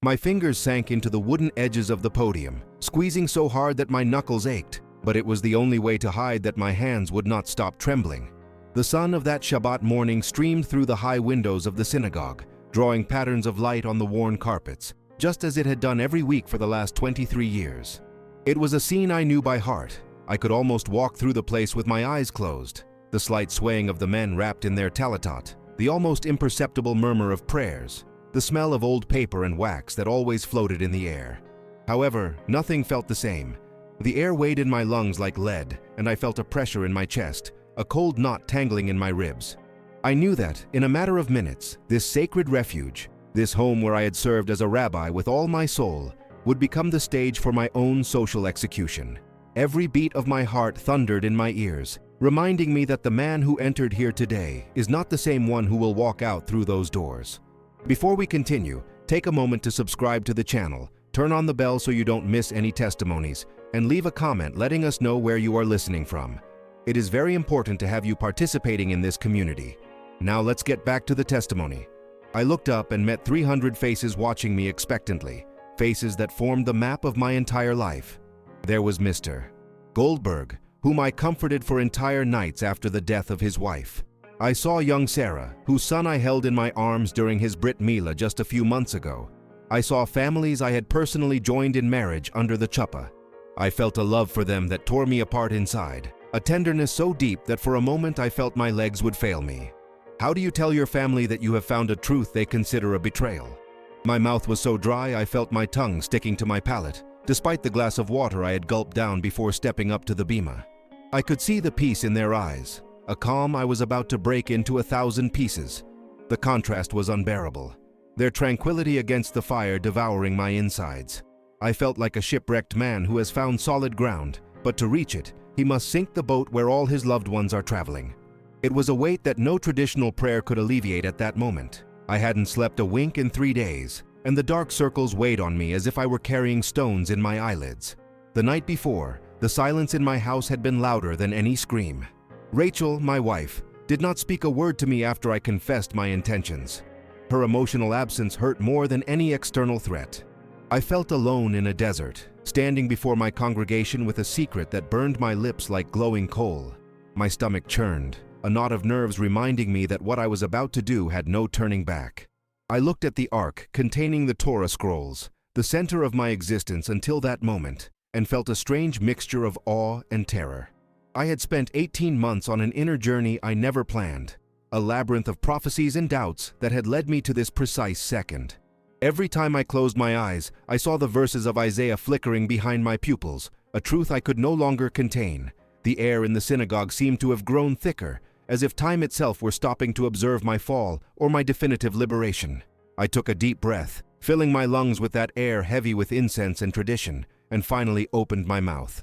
My fingers sank into the wooden edges of the podium, squeezing so hard that my knuckles ached, but it was the only way to hide that my hands would not stop trembling. The sun of that Shabbat morning streamed through the high windows of the synagogue, drawing patterns of light on the worn carpets, just as it had done every week for the last 23 years. It was a scene I knew by heart. I could almost walk through the place with my eyes closed. The slight swaying of the men wrapped in their talitot, the almost imperceptible murmur of prayers, the smell of old paper and wax that always floated in the air. However, nothing felt the same. The air weighed in my lungs like lead, and I felt a pressure in my chest, a cold knot tangling in my ribs. I knew that, in a matter of minutes, this sacred refuge, this home where I had served as a rabbi with all my soul, would become the stage for my own social execution. Every beat of my heart thundered in my ears, reminding me that the man who entered here today is not the same one who will walk out through those doors. Before we continue, take a moment to subscribe to the channel, turn on the bell so you don't miss any testimonies, and leave a comment letting us know where you are listening from. It is very important to have you participating in this community. Now let's get back to the testimony. I looked up and met 300 faces watching me expectantly, faces that formed the map of my entire life. There was Mr. Goldberg, whom I comforted for entire nights after the death of his wife. I saw young Sarah, whose son I held in my arms during his Brit Milah just a few months ago. I saw families I had personally joined in marriage under the chuppah. I felt a love for them that tore me apart inside, a tenderness so deep that for a moment I felt my legs would fail me. How do you tell your family that you have found a truth they consider a betrayal? My mouth was so dry I felt my tongue sticking to my palate, despite the glass of water I had gulped down before stepping up to the bima. I could see the peace in their eyes, a calm I was about to break into 1,000 pieces. The contrast was unbearable, their tranquility against the fire devouring my insides. I felt like a shipwrecked man who has found solid ground, but to reach it, he must sink the boat where all his loved ones are traveling. It was a weight that no traditional prayer could alleviate at that moment. I hadn't slept a wink in 3 days, and the dark circles weighed on me as if I were carrying stones in my eyelids. The night before, the silence in my house had been louder than any scream. Rachel, my wife, did not speak a word to me after I confessed my intentions. Her emotional absence hurt more than any external threat. I felt alone in a desert, standing before my congregation with a secret that burned my lips like glowing coal. My stomach churned, a knot of nerves reminding me that what I was about to do had no turning back. I looked at the ark containing the Torah scrolls, the center of my existence until that moment, and felt a strange mixture of awe and terror. I had spent 18 months on an inner journey I never planned, a labyrinth of prophecies and doubts that had led me to this precise second. Every time I closed my eyes, I saw the verses of Isaiah flickering behind my pupils, a truth I could no longer contain. The air in the synagogue seemed to have grown thicker, as if time itself were stopping to observe my fall or my definitive liberation. I took a deep breath, filling my lungs with that air heavy with incense and tradition, and finally opened my mouth.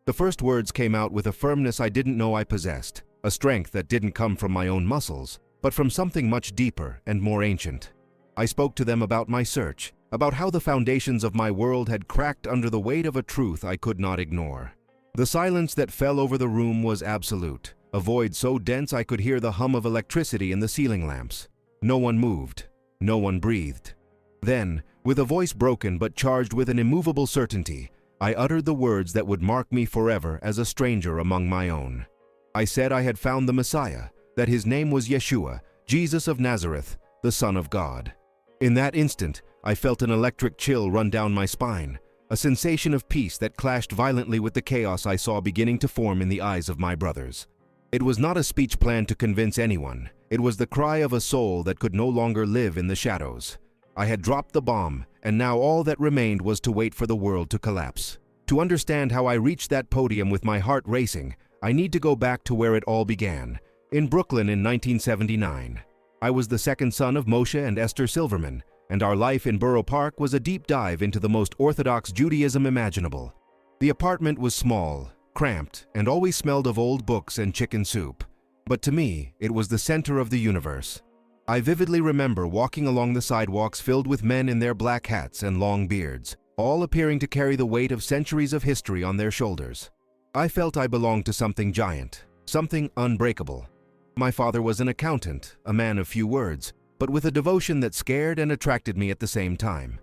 The first words came out with a firmness I didn't know I possessed, a strength that didn't come from my own muscles, but from something much deeper and more ancient. I spoke to them about my search, about how the foundations of my world had cracked under the weight of a truth I could not ignore. The silence that fell over the room was absolute, a void so dense I could hear the hum of electricity in the ceiling lamps. No one moved, no one breathed. Then, with a voice broken but charged with an immovable certainty, I uttered the words that would mark me forever as a stranger among my own. I said I had found the Messiah, that his name was Yeshua, Jesus of Nazareth, the Son of God. In that instant, I felt an electric chill run down my spine, a sensation of peace that clashed violently with the chaos I saw beginning to form in the eyes of my brothers. It was not a speech planned to convince anyone. It was the cry of a soul that could no longer live in the shadows. I had dropped the bomb, and now all that remained was to wait for the world to collapse. To understand how I reached that podium with my heart racing, I need to go back to where it all began, in Brooklyn in 1979. I was the second son of Moshe and Esther Silverman, and our life in Borough Park was a deep dive into the most Orthodox Judaism imaginable. The apartment was small, cramped, and always smelled of old books and chicken soup. But to me, it was the center of the universe. I vividly remember walking along the sidewalks filled with men in their black hats and long beards, all appearing to carry the weight of centuries of history on their shoulders. I felt I belonged to something giant, something unbreakable. My father was an accountant, a man of few words, but with a devotion that scared and attracted me at the same time.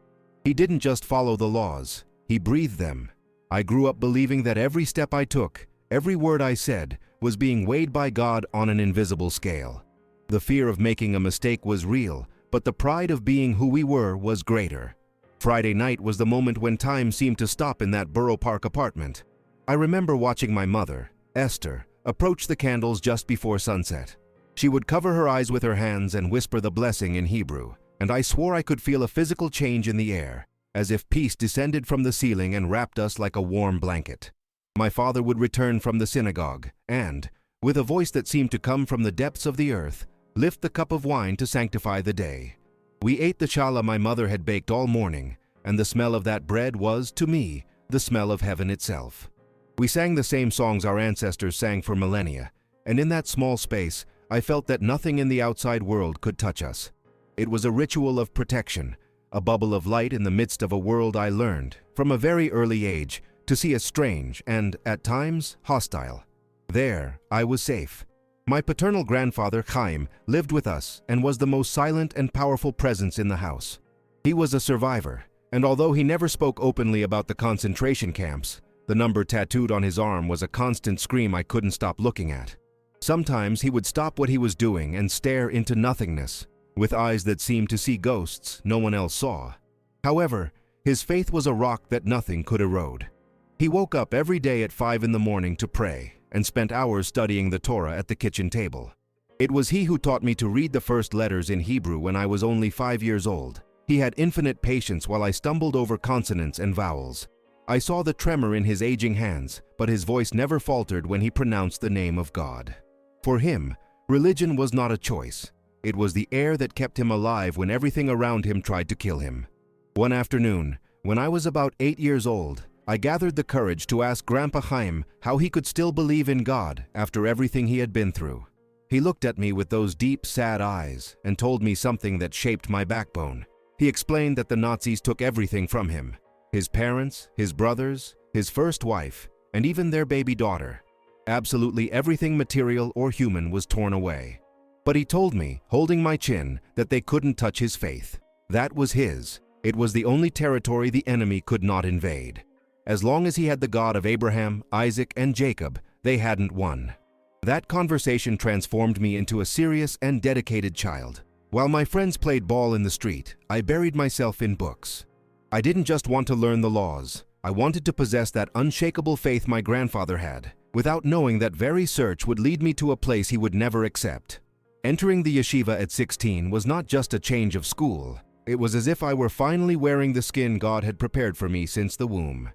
He didn't just follow the laws, he breathed them. I grew up believing that every step I took, every word I said, was being weighed by God on an invisible scale. The fear of making a mistake was real, but the pride of being who we were was greater. Friday night was the moment when time seemed to stop in that Borough Park apartment. I remember watching my mother, Esther, approach the candles just before sunset. She would cover her eyes with her hands and whisper the blessing in Hebrew, and I swore I could feel a physical change in the air, as if peace descended from the ceiling and wrapped us like a warm blanket. My father would return from the synagogue and, with a voice that seemed to come from the depths of the earth, lift the cup of wine to sanctify the day. We ate the challah my mother had baked all morning, and the smell of that bread was, to me, the smell of heaven itself. We sang the same songs our ancestors sang for millennia, and in that small space, I felt that nothing in the outside world could touch us. It was a ritual of protection, a bubble of light in the midst of a world I learned, from a very early age, to see as strange and, at times, hostile. There, I was safe. My paternal grandfather, Chaim, lived with us and was the most silent and powerful presence in the house. He was a survivor, and although he never spoke openly about the concentration camps, the number tattooed on his arm was a constant scream I couldn't stop looking at. Sometimes he would stop what he was doing and stare into nothingness, with eyes that seemed to see ghosts no one else saw. However, his faith was a rock that nothing could erode. He woke up every day at 5 in the morning to pray and spent hours studying the Torah at the kitchen table. It was he who taught me to read the first letters in Hebrew when I was only 5 years old. He had infinite patience while I stumbled over consonants and vowels. I saw the tremor in his aging hands, but his voice never faltered when he pronounced the name of God. For him, religion was not a choice. It was the air that kept him alive when everything around him tried to kill him. One afternoon, when I was about 8 years old, I gathered the courage to ask Grandpa Chaim how he could still believe in God after everything he had been through. He looked at me with those deep, sad eyes and told me something that shaped my backbone. He explained that the Nazis took everything from him: his parents, his brothers, his first wife, and even their baby daughter. Absolutely everything material or human was torn away. But he told me, holding my chin, that they couldn't touch his faith. That was his. It was the only territory the enemy could not invade. As long as he had the God of Abraham, Isaac, and Jacob, they hadn't won. That conversation transformed me into a serious and dedicated child. While my friends played ball in the street, I buried myself in books. I didn't just want to learn the laws. I wanted to possess that unshakable faith my grandfather had, without knowing that very search would lead me to a place he would never accept. Entering the yeshiva at 16 was not just a change of school. It was as if I were finally wearing the skin God had prepared for me since the womb.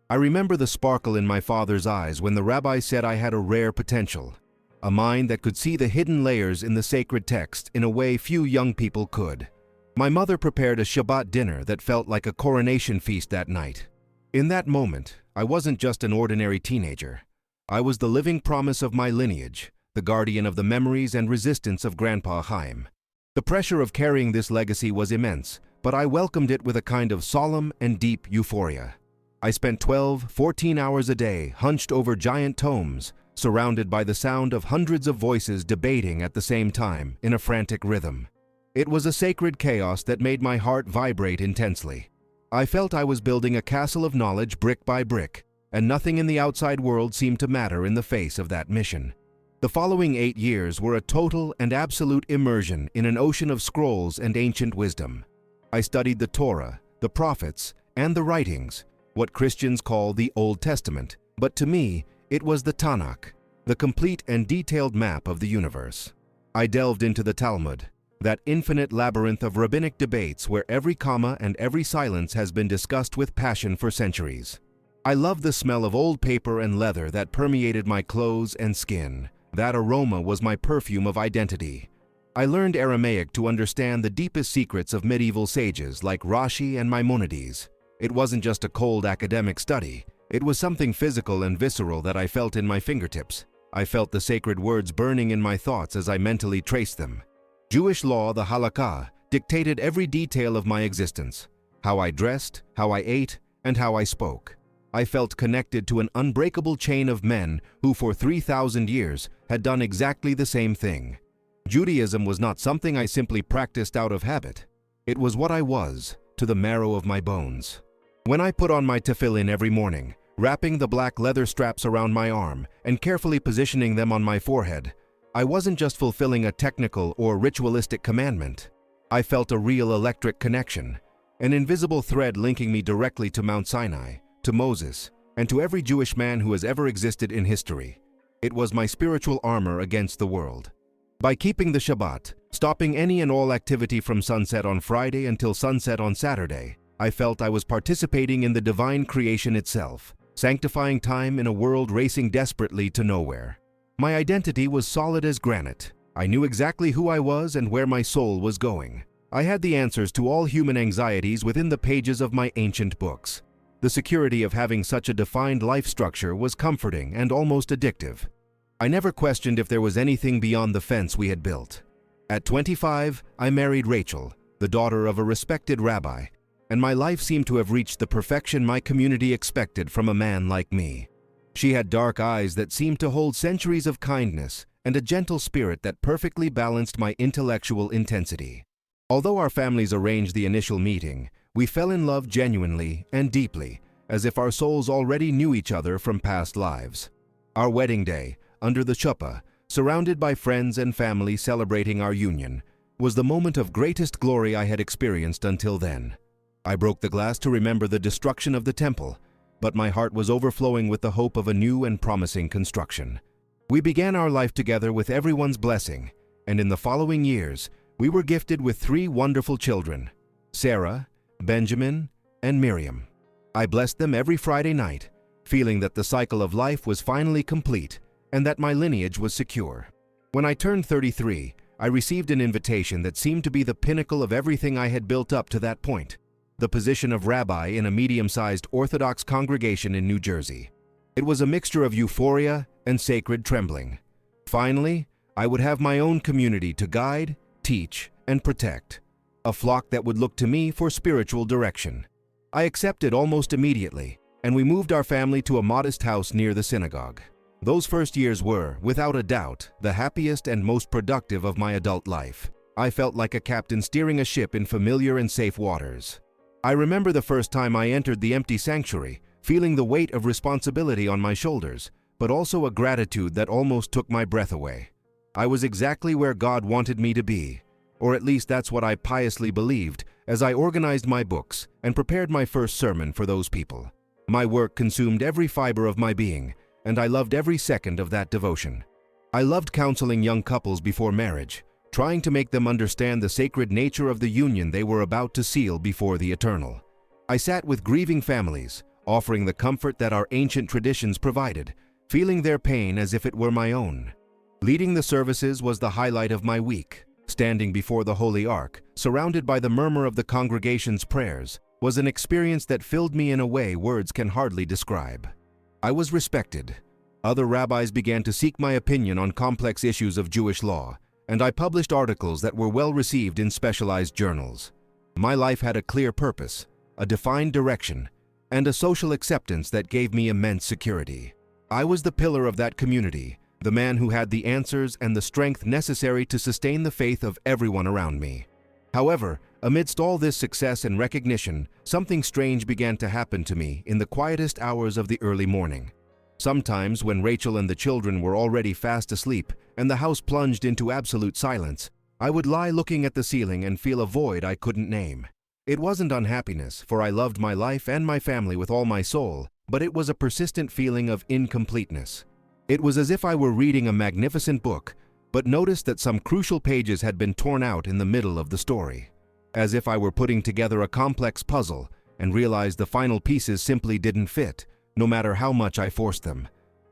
I remember the sparkle in my father's eyes when the rabbi said I had a rare potential, a mind that could see the hidden layers in the sacred text in a way few young people could. My mother prepared a Shabbat dinner that felt like a coronation feast that night. In that moment, I wasn't just an ordinary teenager. I was the living promise of my lineage, the guardian of the memories and resistance of Grandpa Chaim. The pressure of carrying this legacy was immense, but I welcomed it with a kind of solemn and deep euphoria. I spent 14 hours a day hunched over giant tomes, surrounded by the sound of hundreds of voices debating at the same time in a frantic rhythm. It was a sacred chaos that made my heart vibrate intensely. I felt I was building a castle of knowledge brick by brick, and nothing in the outside world seemed to matter in the face of that mission. The following 8 years were a total and absolute immersion in an ocean of scrolls and ancient wisdom. I studied the Torah, the prophets, and the writings, what Christians call the Old Testament, but to me, it was the Tanakh, the complete and detailed map of the universe. I delved into the Talmud, that infinite labyrinth of rabbinic debates where every comma and every silence has been discussed with passion for centuries. I loved the smell of old paper and leather that permeated my clothes and skin. That aroma was my perfume of identity. I learned Aramaic to understand the deepest secrets of medieval sages like Rashi and Maimonides. It wasn't just a cold academic study. It was something physical and visceral that I felt in my fingertips. I felt the sacred words burning in my thoughts as I mentally traced them. Jewish law, the halakha, dictated every detail of my existence: how I dressed, how I ate, and how I spoke. I felt connected to an unbreakable chain of men who for 3,000 years had done exactly the same thing. Judaism was not something I simply practiced out of habit. It was what I was, to the marrow of my bones. When I put on my tefillin every morning, wrapping the black leather straps around my arm and carefully positioning them on my forehead, I wasn't just fulfilling a technical or ritualistic commandment. I felt a real electric connection, an invisible thread linking me directly to Mount Sinai, to Moses, and to every Jewish man who has ever existed in history. It was my spiritual armor against the world. By keeping the Shabbat, stopping any and all activity from sunset on Friday until sunset on Saturday, I felt I was participating in the divine creation itself, sanctifying time in a world racing desperately to nowhere. My identity was solid as granite. I knew exactly who I was and where my soul was going. I had the answers to all human anxieties within the pages of my ancient books. The security of having such a defined life structure was comforting and almost addictive. I never questioned if there was anything beyond the fence we had built. At 25, I married Rachel, the daughter of a respected rabbi, and my life seemed to have reached the perfection my community expected from a man like me. She had dark eyes that seemed to hold centuries of kindness and a gentle spirit that perfectly balanced my intellectual intensity. Although our families arranged the initial meeting, we fell in love genuinely and deeply, as if our souls already knew each other from past lives. Our wedding day, under the chuppah, surrounded by friends and family celebrating our union, was the moment of greatest glory I had experienced until then. I broke the glass to remember the destruction of the temple, but my heart was overflowing with the hope of a new and promising construction. We began our life together with everyone's blessing, and in the following years, we were gifted with 3 wonderful children, Sarah, Benjamin, and Miriam. I blessed them every Friday night, feeling that the cycle of life was finally complete and that my lineage was secure. When I turned 33, I received an invitation that seemed to be the pinnacle of everything I had built up to that point, the position of rabbi in a medium-sized Orthodox congregation in New Jersey. It was a mixture of euphoria and sacred trembling. Finally, I would have my own community to guide, teach, and protect, a flock that would look to me for spiritual direction. I accepted almost immediately, and we moved our family to a modest house near the synagogue. Those first years were, without a doubt, the happiest and most productive of my adult life. I felt like a captain steering a ship in familiar and safe waters. I remember the first time I entered the empty sanctuary, feeling the weight of responsibility on my shoulders, but also a gratitude that almost took my breath away. I was exactly where God wanted me to be, or at least that's what I piously believed as I organized my books and prepared my first sermon for those people. My work consumed every fiber of my being, and I loved every second of that devotion. I loved counseling young couples before marriage, trying to make them understand the sacred nature of the union they were about to seal before the eternal. I sat with grieving families, offering the comfort that our ancient traditions provided, feeling their pain as if it were my own. Leading the services was the highlight of my week. Standing before the Holy Ark, surrounded by the murmur of the congregation's prayers, was an experience that filled me in a way words can hardly describe. I was respected. Other rabbis began to seek my opinion on complex issues of Jewish law, and I published articles that were well received in specialized journals. My life had a clear purpose, a defined direction, and a social acceptance that gave me immense security. I was the pillar of that community, the man who had the answers and the strength necessary to sustain the faith of everyone around me. However, amidst all this success and recognition, something strange began to happen to me in the quietest hours of the early morning. Sometimes, when Rachel and the children were already fast asleep and the house plunged into absolute silence, I would lie looking at the ceiling and feel a void I couldn't name. It wasn't unhappiness, for I loved my life and my family with all my soul, but it was a persistent feeling of incompleteness. It was as if I were reading a magnificent book, but noticed that some crucial pages had been torn out in the middle of the story. As if I were putting together a complex puzzle and realized the final pieces simply didn't fit, no matter how much I forced them.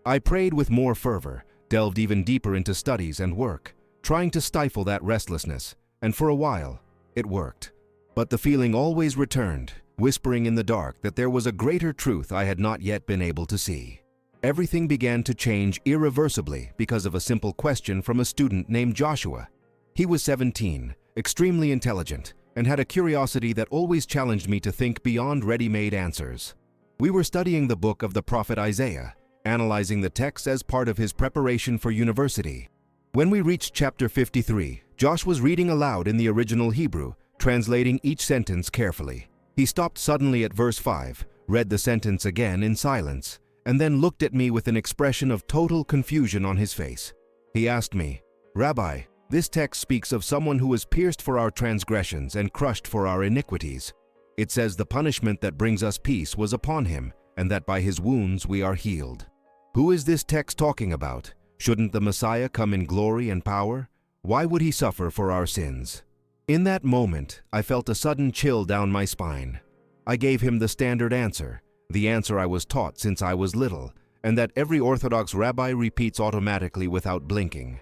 I prayed with more fervor, delved even deeper into studies and work, trying to stifle that restlessness, and for a while, it worked. But the feeling always returned, whispering in the dark that there was a greater truth I had not yet been able to see. Everything began to change irreversibly because of a simple question from a student named Joshua. He was 17, extremely intelligent, and had a curiosity that always challenged me to think beyond ready-made answers. We were studying the book of the prophet Isaiah, analyzing the text as part of his preparation for university. When we reached chapter 53, Josh was reading aloud in the original Hebrew, translating each sentence carefully. He stopped suddenly at verse 5, read the sentence again in silence, and then looked at me with an expression of total confusion on his face. He asked me, "Rabbi, this text speaks of someone who was pierced for our transgressions and crushed for our iniquities. It says the punishment that brings us peace was upon him, and that by his wounds we are healed. Who is this text talking about? Shouldn't the Messiah come in glory and power? Why would he suffer for our sins?" In that moment, I felt a sudden chill down my spine. I gave him the standard answer, the answer I was taught since I was little, and that every Orthodox rabbi repeats automatically without blinking.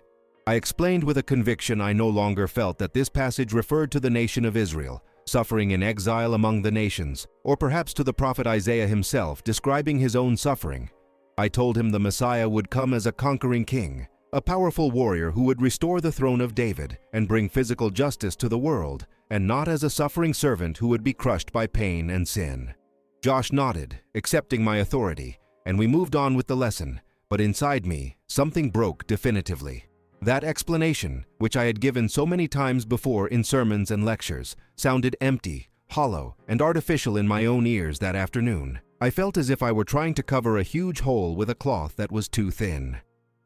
I explained with a conviction I no longer felt that this passage referred to the nation of Israel, suffering in exile among the nations, or perhaps to the prophet Isaiah himself describing his own suffering. I told him the Messiah would come as a conquering king, a powerful warrior who would restore the throne of David and bring physical justice to the world, and not as a suffering servant who would be crushed by pain and sin. Josh nodded, accepting my authority, and we moved on with the lesson, but inside me, something broke definitively. That explanation, which I had given so many times before in sermons and lectures, sounded empty, hollow, and artificial in my own ears that afternoon. I felt as if I were trying to cover a huge hole with a cloth that was too thin.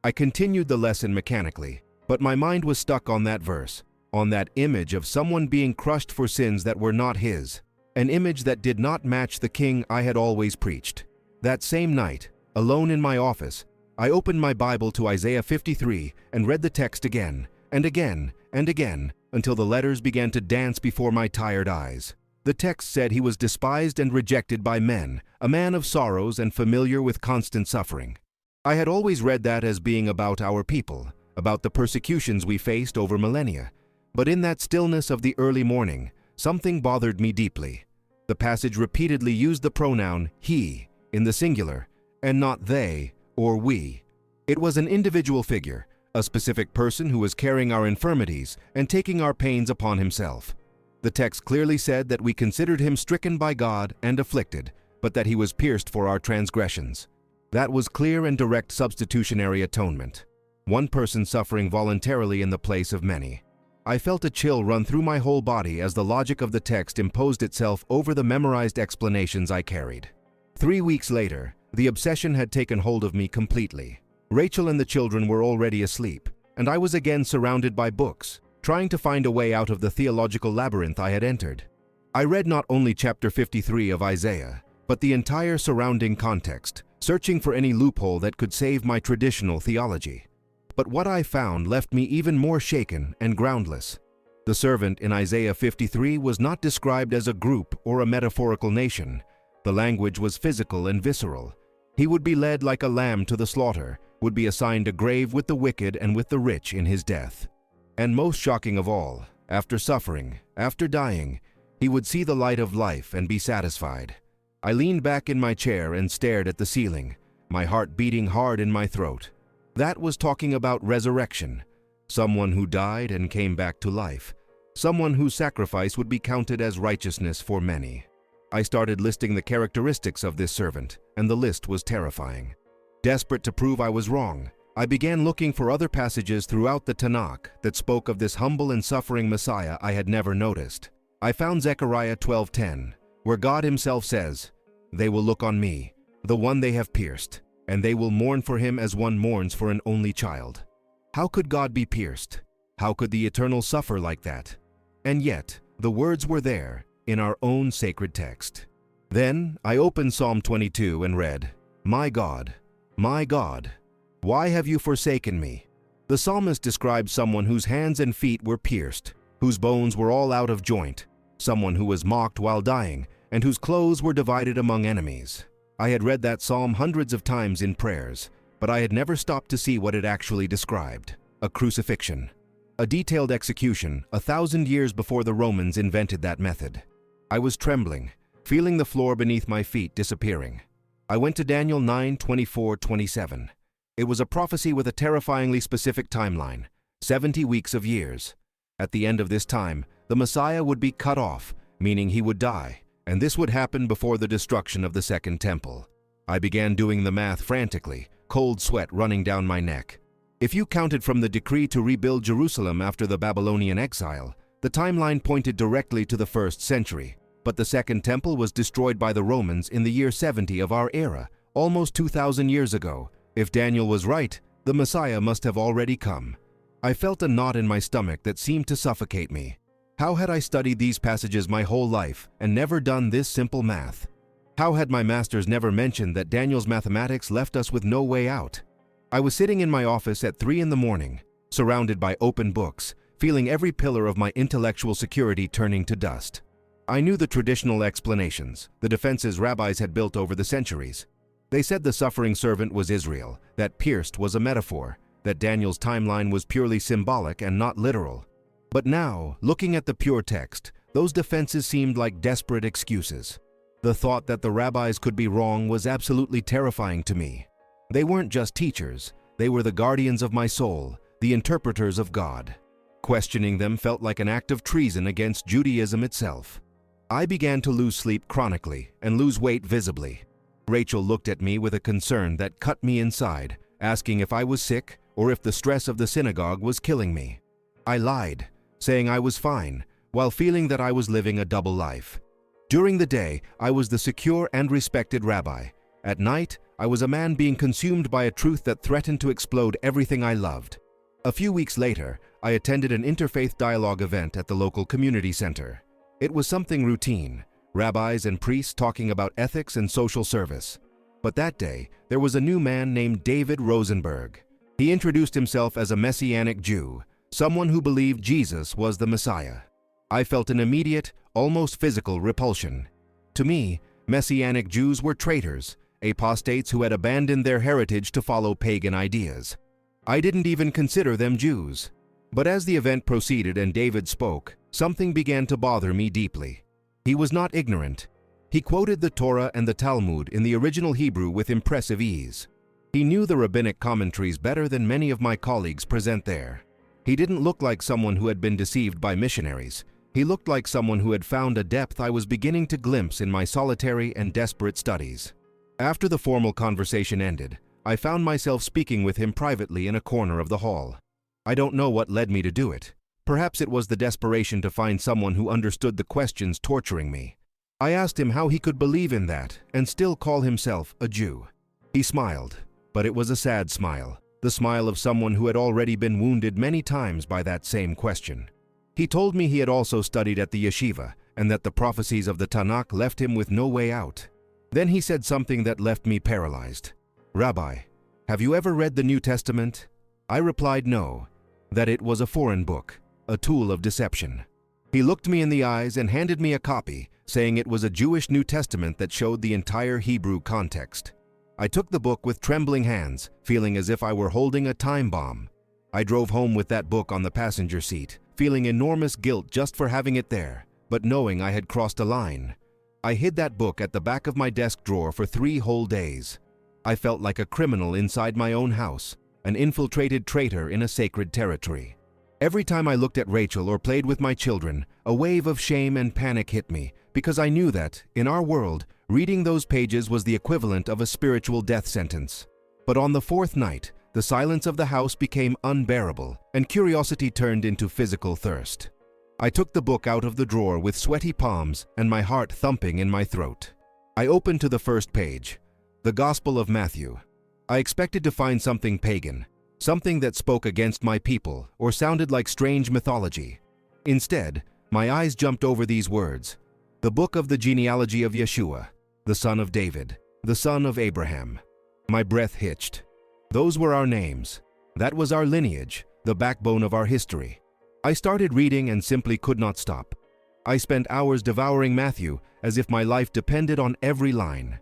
I continued the lesson mechanically, but my mind was stuck on that verse, on that image of someone being crushed for sins that were not his, an image that did not match the king I had always preached. That same night, alone in my office, I opened my Bible to Isaiah 53 and read the text again, and again, and again, until the letters began to dance before my tired eyes. The text said he was despised and rejected by men, a man of sorrows and familiar with constant suffering. I had always read that as being about our people, about the persecutions we faced over millennia. But in that stillness of the early morning, something bothered me deeply. The passage repeatedly used the pronoun he in the singular, and not they or we. It was an individual figure, a specific person who was carrying our infirmities and taking our pains upon himself. The text clearly said that we considered him stricken by God and afflicted, but that he was pierced for our transgressions. That was clear and direct substitutionary atonement. One person suffering voluntarily in the place of many. I felt a chill run through my whole body as the logic of the text imposed itself over the memorized explanations I carried. 3 weeks later, the obsession had taken hold of me completely. Rachel and the children were already asleep, and I was again surrounded by books, trying to find a way out of the theological labyrinth I had entered. I read not only chapter 53 of Isaiah, but the entire surrounding context, searching for any loophole that could save my traditional theology. But what I found left me even more shaken and groundless. The servant in Isaiah 53 was not described as a group or a metaphorical nation. The language was physical and visceral. He would be led like a lamb to the slaughter, would be assigned a grave with the wicked and with the rich in his death. And most shocking of all, after suffering, after dying, he would see the light of life and be satisfied. I leaned back in my chair and stared at the ceiling, my heart beating hard in my throat. That was talking about resurrection, someone who died and came back to life, someone whose sacrifice would be counted as righteousness for many. I started listing the characteristics of this servant, and the list was terrifying. Desperate to prove I was wrong, I began looking for other passages throughout the Tanakh that spoke of this humble and suffering Messiah I had never noticed. I found Zechariah 12:10, where God himself says, "They will look on me, the one they have pierced, and they will mourn for him as one mourns for an only child." How could God be pierced? How could the Eternal suffer like that? And yet, the words were there, in our own sacred text. Then I opened Psalm 22 and read, my God, why have you forsaken me?" The psalmist described someone whose hands and feet were pierced, whose bones were all out of joint, someone who was mocked while dying, and whose clothes were divided among enemies. I had read that psalm hundreds of times in prayers, but I had never stopped to see what it actually described: a crucifixion, a detailed execution 1,000 years before the Romans invented that method. I was trembling, feeling the floor beneath my feet disappearing. I went to Daniel 9:24-27. It was a prophecy with a terrifyingly specific timeline, 70 weeks of years. At the end of this time, the Messiah would be cut off, meaning he would die, and this would happen before the destruction of the Second Temple. I began doing the math frantically, cold sweat running down my neck. If you counted from the decree to rebuild Jerusalem after the Babylonian exile, the timeline pointed directly to the 1st century, but the Second Temple was destroyed by the Romans in the year 70 of our era, almost 2,000 years ago. If Daniel was right, the Messiah must have already come. I felt a knot in my stomach that seemed to suffocate me. How had I studied these passages my whole life and never done this simple math? How had my masters never mentioned that Daniel's mathematics left us with no way out? I was sitting in my office at 3 in the morning, surrounded by open books, feeling every pillar of my intellectual security turning to dust. I knew the traditional explanations, the defenses rabbis had built over the centuries. They said the suffering servant was Israel, that pierced was a metaphor, that Daniel's timeline was purely symbolic and not literal. But now, looking at the pure text, those defenses seemed like desperate excuses. The thought that the rabbis could be wrong was absolutely terrifying to me. They weren't just teachers, they were the guardians of my soul, the interpreters of God. Questioning them felt like an act of treason against Judaism itself. I began to lose sleep chronically and lose weight visibly. Rachel looked at me with a concern that cut me inside, asking if I was sick or if the stress of the synagogue was killing me. I lied, saying I was fine, while feeling that I was living a double life. During the day, I was the secure and respected rabbi. At night, I was a man being consumed by a truth that threatened to explode everything I loved. A few weeks later, I attended an interfaith dialogue event at the local community center. It was something routine, rabbis and priests talking about ethics and social service. But that day, there was a new man named David Rosenberg. He introduced himself as a Messianic Jew, someone who believed Jesus was the Messiah. I felt an immediate, almost physical repulsion. To me, Messianic Jews were traitors, apostates who had abandoned their heritage to follow pagan ideas. I didn't even consider them Jews. But as the event proceeded and David spoke, something began to bother me deeply. He was not ignorant. He quoted the Torah and the Talmud in the original Hebrew with impressive ease. He knew the rabbinic commentaries better than many of my colleagues present there. He didn't look like someone who had been deceived by missionaries. He looked like someone who had found a depth I was beginning to glimpse in my solitary and desperate studies. After the formal conversation ended, I found myself speaking with him privately in a corner of the hall. I don't know what led me to do it. Perhaps it was the desperation to find someone who understood the questions torturing me. I asked him how he could believe in that and still call himself a Jew. He smiled, but it was a sad smile, the smile of someone who had already been wounded many times by that same question. He told me he had also studied at the yeshiva and that the prophecies of the Tanakh left him with no way out. Then he said something that left me paralyzed. "Rabbi, have you ever read the New Testament?" I replied no, that it was a foreign book, a tool of deception. He looked me in the eyes and handed me a copy, saying it was a Jewish New Testament that showed the entire Hebrew context. I took the book with trembling hands, feeling as if I were holding a time bomb. I drove home with that book on the passenger seat, feeling enormous guilt just for having it there, but knowing I had crossed a line. I hid that book at the back of my desk drawer for 3 whole days. I felt like a criminal inside my own house, an infiltrated traitor in a sacred territory. Every time I looked at Rachel or played with my children, a wave of shame and panic hit me, because I knew that, in our world, reading those pages was the equivalent of a spiritual death sentence. But on the 4th night, the silence of the house became unbearable, and curiosity turned into physical thirst. I took the book out of the drawer with sweaty palms and my heart thumping in my throat. I opened to the first page, the Gospel of Matthew. I expected to find something pagan, something that spoke against my people or sounded like strange mythology. Instead, my eyes jumped over these words: the book of the genealogy of Yeshua, the son of David, the son of Abraham. My breath hitched. Those were our names. That was our lineage, the backbone of our history. I started reading and simply could not stop. I spent hours devouring Matthew as if my life depended on every line.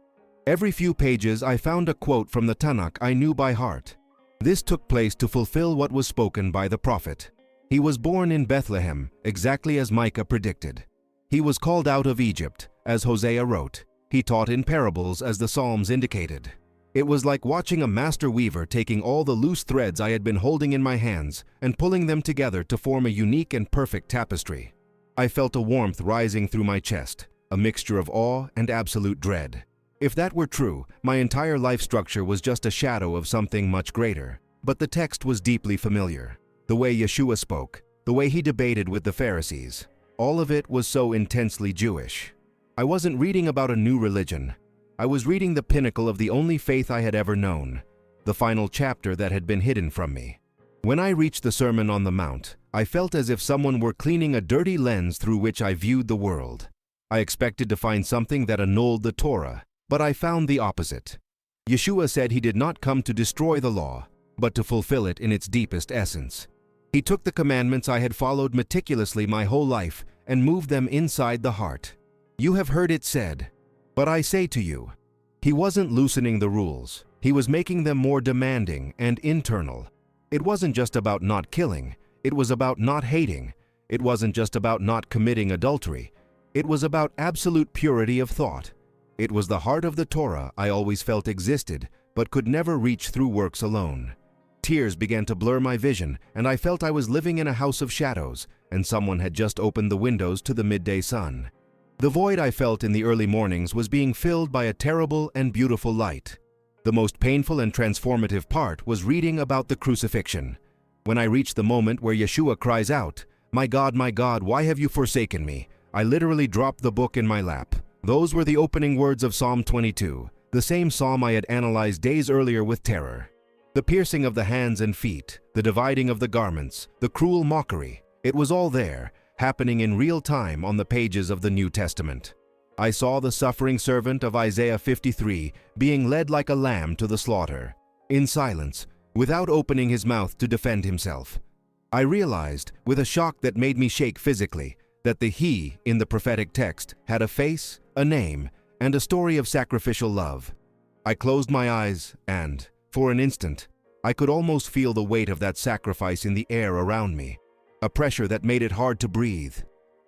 Every few pages I found a quote from the Tanakh I knew by heart. This took place to fulfill what was spoken by the prophet. He was born in Bethlehem, exactly as Micah predicted. He was called out of Egypt, as Hosea wrote. He taught in parables, as the Psalms indicated. It was like watching a master weaver taking all the loose threads I had been holding in my hands and pulling them together to form a unique and perfect tapestry. I felt a warmth rising through my chest, a mixture of awe and absolute dread. If that were true, my entire life structure was just a shadow of something much greater. But the text was deeply familiar. The way Yeshua spoke, the way he debated with the Pharisees, all of it was so intensely Jewish. I wasn't reading about a new religion. I was reading the pinnacle of the only faith I had ever known, the final chapter that had been hidden from me. When I reached the Sermon on the Mount, I felt as if someone were cleaning a dirty lens through which I viewed the world. I expected to find something that annulled the Torah, but I found the opposite. Yeshua said he did not come to destroy the law, but to fulfill it in its deepest essence. He took the commandments I had followed meticulously my whole life and moved them inside the heart. You have heard it said, but I say to you. He wasn't loosening the rules. He was making them more demanding and internal. It wasn't just about not killing. It was about not hating. It wasn't just about not committing adultery. It was about absolute purity of thought. It was the heart of the Torah I always felt existed, but could never reach through works alone. Tears began to blur my vision, and I felt I was living in a house of shadows, and someone had just opened the windows to the midday sun. The void I felt in the early mornings was being filled by a terrible and beautiful light. The most painful and transformative part was reading about the crucifixion. When I reached the moment where Yeshua cries out, my God, why have you forsaken me?" I literally dropped the book in my lap. Those were the opening words of Psalm 22, the same psalm I had analyzed days earlier with terror. The piercing of the hands and feet, the dividing of the garments, the cruel mockery, it was all there, happening in real time on the pages of the New Testament. I saw the suffering servant of Isaiah 53 being led like a lamb to the slaughter, in silence, without opening his mouth to defend himself. I realized, with a shock that made me shake physically, that the He in the prophetic text had a face, a name, and a story of sacrificial love. I closed my eyes and, for an instant, I could almost feel the weight of that sacrifice in the air around me, a pressure that made it hard to breathe.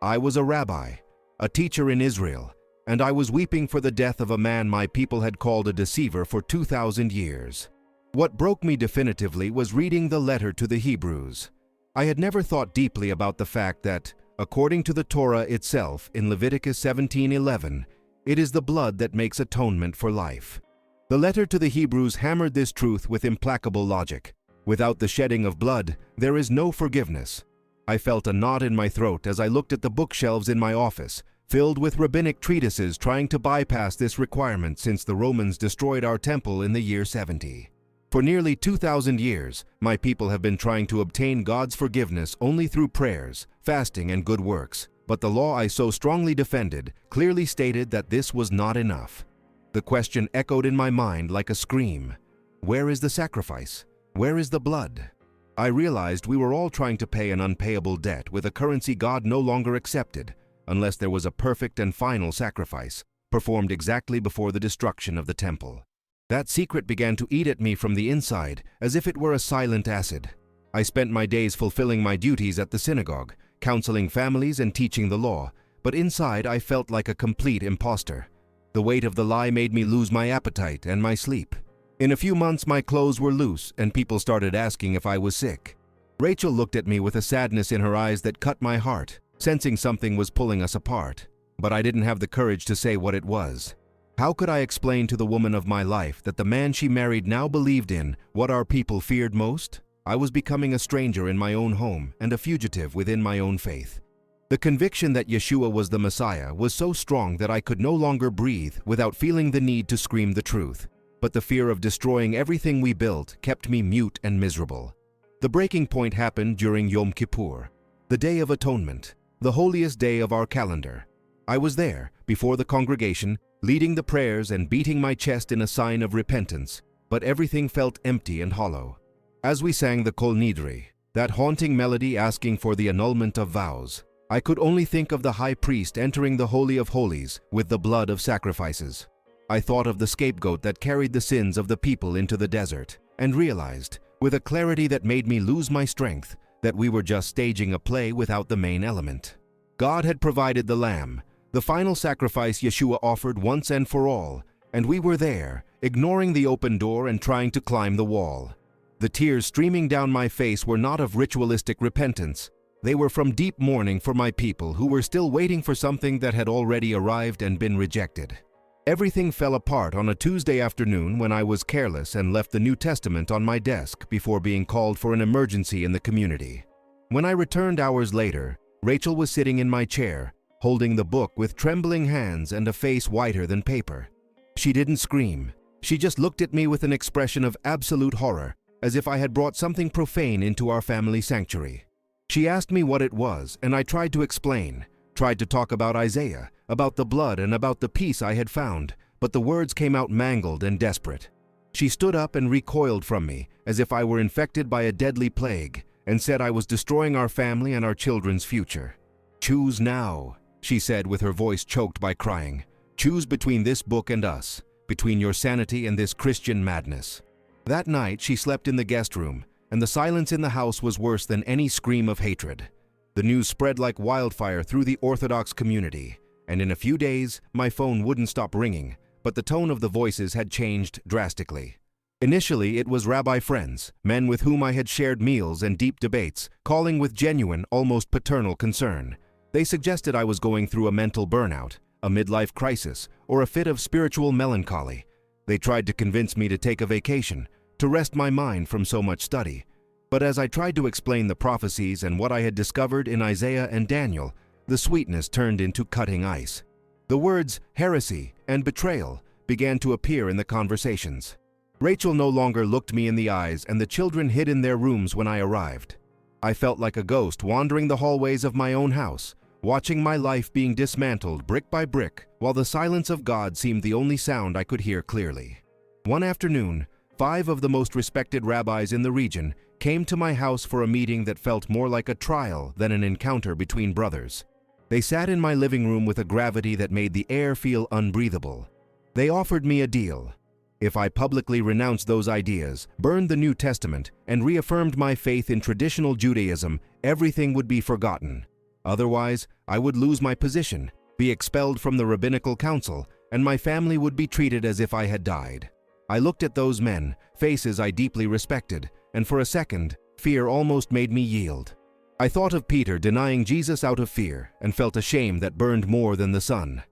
I was a rabbi, a teacher in Israel, and I was weeping for the death of a man my people had called a deceiver for 2,000 years. What broke me definitively was reading the letter to the Hebrews. I had never thought deeply about the fact that, according to the Torah itself in Leviticus 17:11, it is the blood that makes atonement for life. The letter to the Hebrews hammered this truth with implacable logic. Without the shedding of blood, there is no forgiveness. I felt a knot in my throat as I looked at the bookshelves in my office, filled with rabbinic treatises trying to bypass this requirement since the Romans destroyed our temple in the year 70. For nearly 2,000 years, my people have been trying to obtain God's forgiveness only through prayers, fasting, and good works, but the law I so strongly defended clearly stated that this was not enough. The question echoed in my mind like a scream. Where is the sacrifice? Where is the blood? I realized we were all trying to pay an unpayable debt with a currency God no longer accepted, unless there was a perfect and final sacrifice, performed exactly before the destruction of the temple. That secret began to eat at me from the inside, as if it were a silent acid. I spent my days fulfilling my duties at the synagogue, counseling families and teaching the law, but inside I felt like a complete imposter. The weight of the lie made me lose my appetite and my sleep. In a few months my clothes were loose and people started asking if I was sick. Rachel looked at me with a sadness in her eyes that cut my heart, sensing something was pulling us apart. But I didn't have the courage to say what it was. How could I explain to the woman of my life that the man she married now believed in what our people feared most? I was becoming a stranger in my own home and a fugitive within my own faith. The conviction that Yeshua was the Messiah was so strong that I could no longer breathe without feeling the need to scream the truth. But the fear of destroying everything we built kept me mute and miserable. The breaking point happened during Yom Kippur, the Day of Atonement, the holiest day of our calendar. I was there, before the congregation, leading the prayers and beating my chest in a sign of repentance, but everything felt empty and hollow. As we sang the Kol Nidre, that haunting melody asking for the annulment of vows, I could only think of the high priest entering the Holy of Holies with the blood of sacrifices. I thought of the scapegoat that carried the sins of the people into the desert, and realized, with a clarity that made me lose my strength, that we were just staging a play without the main element. God had provided the lamb, the final sacrifice Yeshua offered once and for all, and we were there, ignoring the open door and trying to climb the wall. The tears streaming down my face were not of ritualistic repentance. They were from deep mourning for my people who were still waiting for something that had already arrived and been rejected. Everything fell apart on a Tuesday afternoon when I was careless and left the New Testament on my desk before being called for an emergency in the community. When I returned hours later, Rachel was sitting in my chair, holding the book with trembling hands and a face whiter than paper. She didn't scream. She just looked at me with an expression of absolute horror, as if I had brought something profane into our family sanctuary. She asked me what it was, and I tried to explain, tried to talk about Isaiah, about the blood and about the peace I had found, but the words came out mangled and desperate. She stood up and recoiled from me, as if I were infected by a deadly plague, and said I was destroying our family and our children's future. "Choose now," she said with her voice choked by crying. "Choose between this book and us, between your sanity and this Christian madness." That night she slept in the guest room, and the silence in the house was worse than any scream of hatred. The news spread like wildfire through the Orthodox community, and in a few days my phone wouldn't stop ringing, but the tone of the voices had changed drastically. Initially it was rabbi friends, men with whom I had shared meals and deep debates, calling with genuine, almost paternal concern. They suggested I was going through a mental burnout, a midlife crisis, or a fit of spiritual melancholy. They tried to convince me to take a vacation, to rest my mind from so much study. But as I tried to explain the prophecies and what I had discovered in Isaiah and Daniel, the sweetness turned into cutting ice. The words heresy and betrayal began to appear in the conversations. Rachel no longer looked me in the eyes, and the children hid in their rooms when I arrived. I felt like a ghost wandering the hallways of my own house, watching my life being dismantled brick by brick, while the silence of God seemed the only sound I could hear clearly. One afternoon, 5 of the most respected rabbis in the region came to my house for a meeting that felt more like a trial than an encounter between brothers. They sat in my living room with a gravity that made the air feel unbreathable. They offered me a deal. If I publicly renounced those ideas, burned the New Testament, and reaffirmed my faith in traditional Judaism, everything would be forgotten. Otherwise, I would lose my position, be expelled from the rabbinical council, and my family would be treated as if I had died. I looked at those men, faces I deeply respected, and for a second, fear almost made me yield. I thought of Peter denying Jesus out of fear, and felt a shame that burned more than the sun.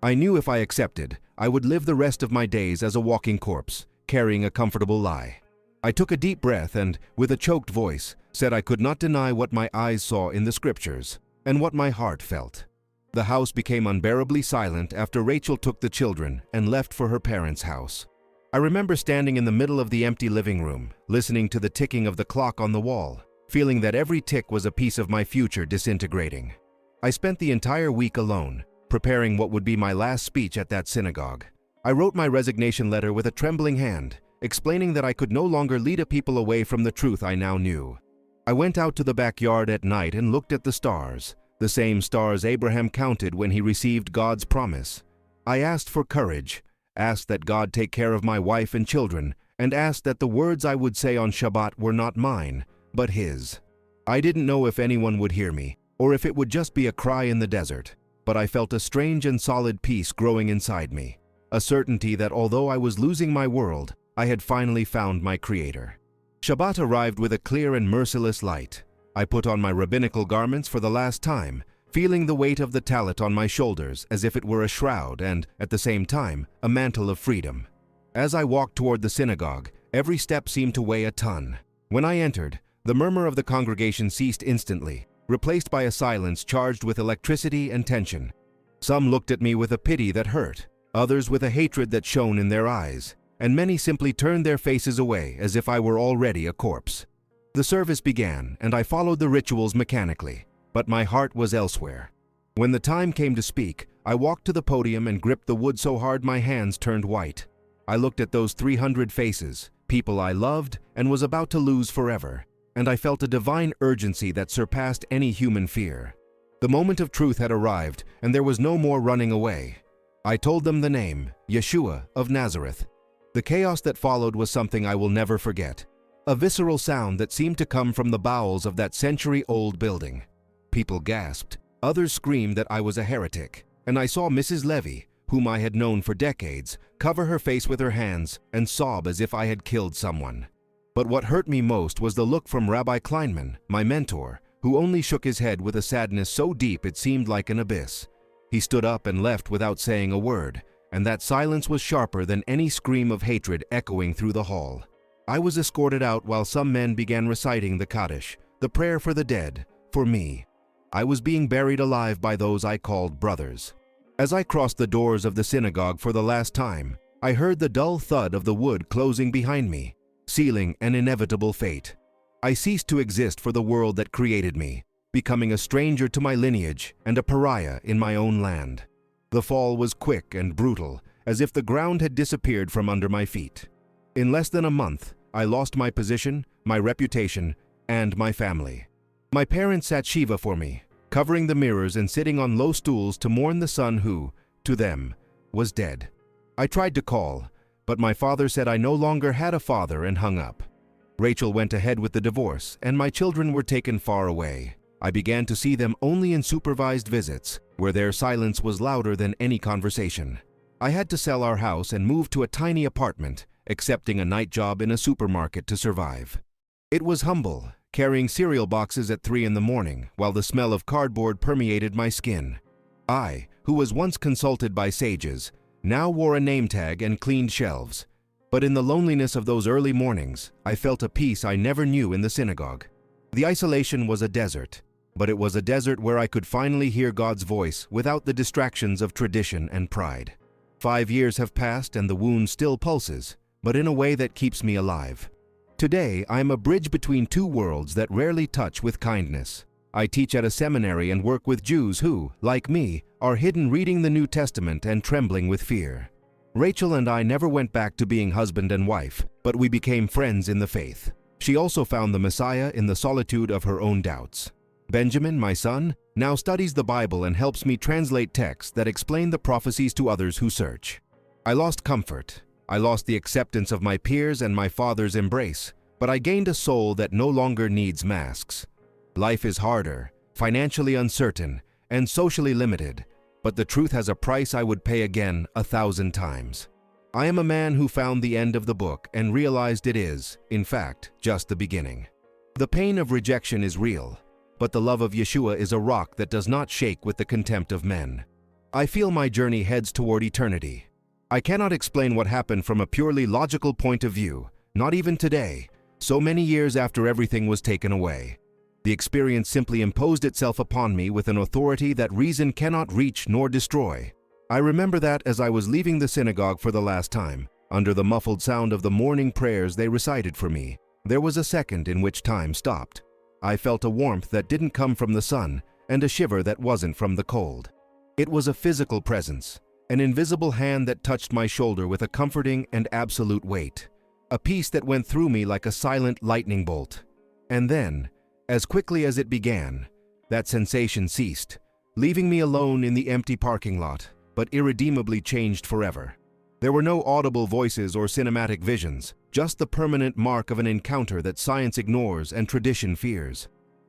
I knew if I accepted, I would live the rest of my days as a walking corpse, carrying a comfortable lie. I took a deep breath and, with a choked voice, said I could not deny what my eyes saw in the scriptures, and what my heart felt. The house became unbearably silent after Rachel took the children and left for her parents' house. I remember standing in the middle of the empty living room, listening to the ticking of the clock on the wall, feeling that every tick was a piece of my future disintegrating. I spent the entire week alone, preparing what would be my last speech at that synagogue. I wrote my resignation letter with a trembling hand, explaining that I could no longer lead a people away from the truth I now knew. I went out to the backyard at night and looked at the stars, the same stars Abraham counted when he received God's promise. I asked for courage, asked that God take care of my wife and children, and asked that the words I would say on Shabbat were not mine, but His. I didn't know if anyone would hear me, or if it would just be a cry in the desert, but I felt a strange and solid peace growing inside me, a certainty that although I was losing my world, I had finally found my Creator. Shabbat arrived with a clear and merciless light. I put on my rabbinical garments for the last time, feeling the weight of the tallit on my shoulders as if it were a shroud and, at the same time, a mantle of freedom. As I walked toward the synagogue, every step seemed to weigh a ton. When I entered, the murmur of the congregation ceased instantly, replaced by a silence charged with electricity and tension. Some looked at me with a pity that hurt, others with a hatred that shone in their eyes, and many simply turned their faces away as if I were already a corpse. The service began, and I followed the rituals mechanically, but my heart was elsewhere. When the time came to speak, I walked to the podium and gripped the wood so hard my hands turned white. I looked at those 300 faces, people I loved and was about to lose forever, and I felt a divine urgency that surpassed any human fear. The moment of truth had arrived, and there was no more running away. I told them the name, Yeshua of Nazareth. The chaos that followed was something I will never forget. A visceral sound that seemed to come from the bowels of that century-old building. People gasped, others screamed that I was a heretic, and I saw Mrs. Levy, whom I had known for decades, cover her face with her hands and sob as if I had killed someone. But what hurt me most was the look from Rabbi Kleinman, my mentor, who only shook his head with a sadness so deep it seemed like an abyss. He stood up and left without saying a word, and that silence was sharper than any scream of hatred echoing through the hall. I was escorted out while some men began reciting the Kaddish, the prayer for the dead, for me. I was being buried alive by those I called brothers. As I crossed the doors of the synagogue for the last time, I heard the dull thud of the wood closing behind me, sealing an inevitable fate. I ceased to exist for the world that created me, becoming a stranger to my lineage and a pariah in my own land. The fall was quick and brutal, as if the ground had disappeared from under my feet. In less than a month, I lost my position, my reputation, and my family. My parents sat Shiva for me, covering the mirrors and sitting on low stools to mourn the son who, to them, was dead. I tried to call, but my father said I no longer had a father and hung up. Rachel went ahead with the divorce, and my children were taken far away. I began to see them only in supervised visits, where their silence was louder than any conversation. I had to sell our house and move to a tiny apartment, accepting a night job in a supermarket to survive. It was humble, carrying cereal boxes at 3 in the morning, while the smell of cardboard permeated my skin. I, who was once consulted by sages, now wore a name tag and cleaned shelves. But in the loneliness of those early mornings, I felt a peace I never knew in the synagogue. The isolation was a desert, but it was a desert where I could finally hear God's voice without the distractions of tradition and pride. 5 years have passed and the wound still pulses, but in a way that keeps me alive. Today, I am a bridge between two worlds that rarely touch with kindness. I teach at a seminary and work with Jews who, like me, are hidden reading the New Testament and trembling with fear. Rachel and I never went back to being husband and wife, but we became friends in the faith. She also found the Messiah in the solitude of her own doubts. Benjamin, my son, now studies the Bible and helps me translate texts that explain the prophecies to others who search. I lost comfort. I lost the acceptance of my peers and my father's embrace, but I gained a soul that no longer needs masks. Life is harder, financially uncertain, and socially limited, but the truth has a price I would pay again 1,000 times. I am a man who found the end of the book and realized it is, in fact, just the beginning. The pain of rejection is real, but the love of Yeshua is a rock that does not shake with the contempt of men. I feel my journey heads toward eternity. I cannot explain what happened from a purely logical point of view, not even today, so many years after everything was taken away. The experience simply imposed itself upon me with an authority that reason cannot reach nor destroy. I remember that as I was leaving the synagogue for the last time, under the muffled sound of the morning prayers they recited for me, there was a second in which time stopped. I felt a warmth that didn't come from the sun and a shiver that wasn't from the cold. It was a physical presence, an invisible hand that touched my shoulder with a comforting and absolute weight, a peace that went through me like a silent lightning bolt. And then, as quickly as it began, that sensation ceased, leaving me alone in the empty parking lot, but irredeemably changed forever. There were no audible voices or cinematic visions, just the permanent mark of an encounter that science ignores and tradition fears.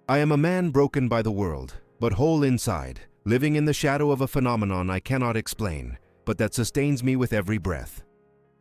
I am a man broken by the world, but whole inside, living in the shadow of a phenomenon I cannot explain, but that sustains me with every breath.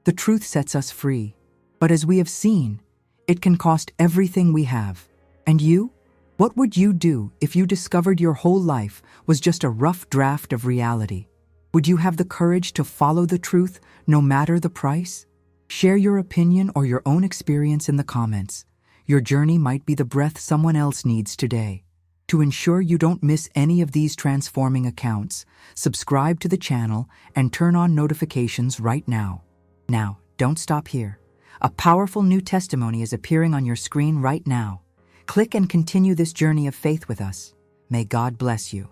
The truth sets us free, but as we have seen, it can cost everything we have. And you? What would you do if you discovered your whole life was just a rough draft of reality? Would you have the courage to follow the truth, no matter the price? Share your opinion or your own experience in the comments. Your journey might be the breath someone else needs today. To ensure you don't miss any of these transforming accounts, subscribe to the channel and turn on notifications right now. Now, don't stop here. A powerful new testimony is appearing on your screen right now. Click and continue this journey of faith with us. May God bless you.